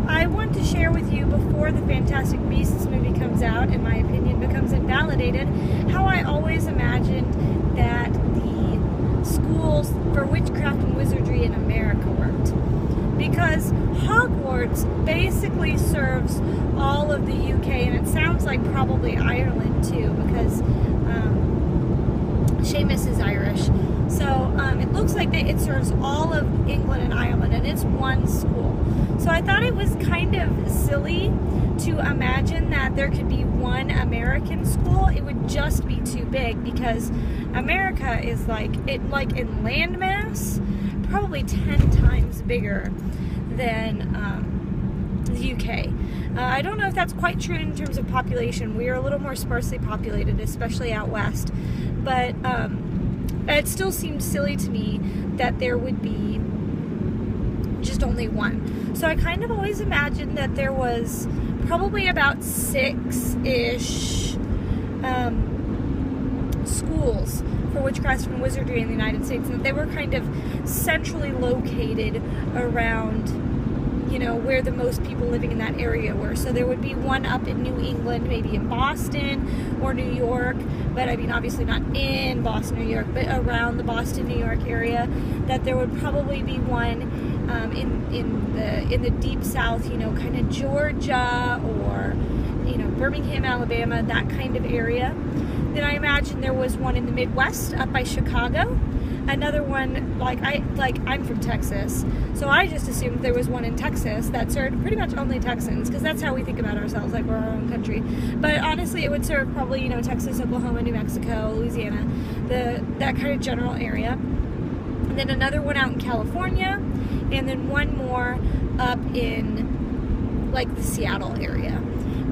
I want to share with you before the Fantastic Beasts movie comes out, in my opinion, becomes invalidated, how I always imagined that the schools for witchcraft and wizardry in America worked. Because Hogwarts basically serves all of the UK, and it sounds like probably Ireland too, because Seamus is Irish. So it looks like it serves all of England and Ireland, and it's one school. So I thought it was kind of silly to imagine that there could be one American school. It would just be too big, because America is like in landmass, probably 10 times bigger than the UK. I don't know if that's quite true in terms of population. We are a little more sparsely populated, especially out west. But it still seemed silly to me that there would be just only one. So I kind of always imagined that there was probably about 6-ish schools for witchcraft and wizardry in the United States, and that they were kind of centrally located around, you know, where the most people living in that area were. So there would be one up in New England, maybe in Boston or New York, but I mean obviously not in Boston, New York, but around the Boston, New York area. That there would probably be one in the deep South, you know, kind of Georgia or, you know, Birmingham, Alabama, that kind of area. Then I imagine there was one in the Midwest up by Chicago. Another one, I'm from Texas, so I just assumed there was one in Texas that served pretty much only Texans, because that's how we think about ourselves, like we're our own country. But honestly, it would serve probably, you know, Texas, Oklahoma, New Mexico, Louisiana, that kind of general area. And then another one out in California, and then one more up in like the Seattle area.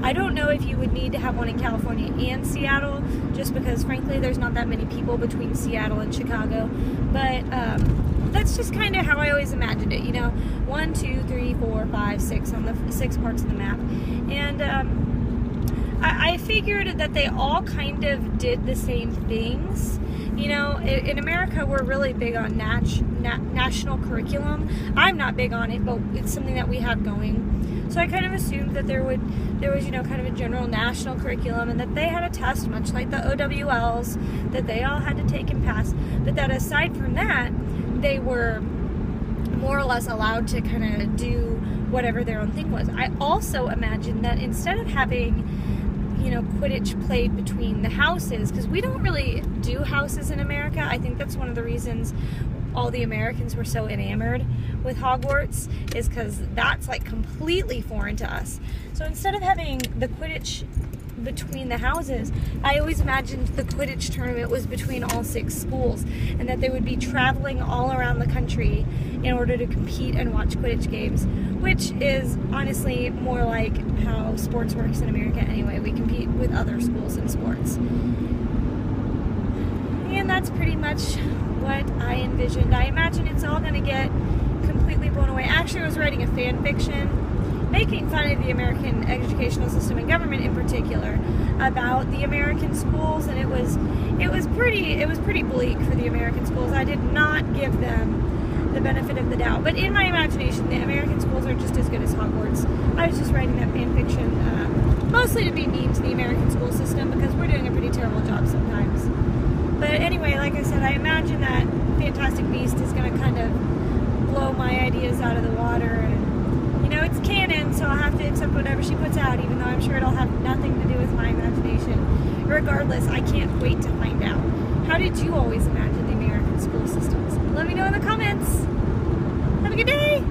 I don't know if you would need to have one in California and Seattle, just because, frankly, there's not that many people between Seattle and Chicago. But that's just kind of how I always imagined it, you know, 1, 2, 3, 4, 5, 6 on the 6 parts of the map. And I figured that they all kind of did the same things. You know, in America, we're really big on national curriculum. I'm not big on it, but it's something that we have going. So I kind of assumed that there was, you know, kind of a general national curriculum, and that they had a test, much like the OWLs, that they all had to take and pass. But that aside from that, they were more or less allowed to kind of do whatever their own thing was. I also imagined that instead of having, you know, Quidditch played between the houses, because we don't really do houses in America. I think that's one of the reasons all the Americans were so enamored with Hogwarts, is because that's like completely foreign to us. So instead of having the Quidditch between the houses, I always imagined the Quidditch tournament was between all 6 schools, and that they would be traveling all around the country in order to compete and watch Quidditch games, which is honestly more like how sports works in America anyway. We compete with other schools in sports. And that's pretty much what I envisioned. I imagine it's all going to get completely blown away. Actually, I was writing a fan fiction making fun of the American educational system and government in particular, about the American schools, and it was pretty bleak for the American schools. I did not give them the benefit of the doubt, but in my imagination, the American schools are just as good as Hogwarts. I was just writing that fan fiction mostly to be mean to the American school system, because we're doing a pretty terrible job sometimes. But anyway, like I said, I imagine that Fantastic Beast is going to kind of blow my ideas out of the water, and you know, it's canon, so I'll have to accept whatever she puts out, even though I'm sure it'll have nothing to do with my imagination. Regardless, I can't wait to find out. How did you always imagine the American school systems? Let me know in the comments. Have a good day!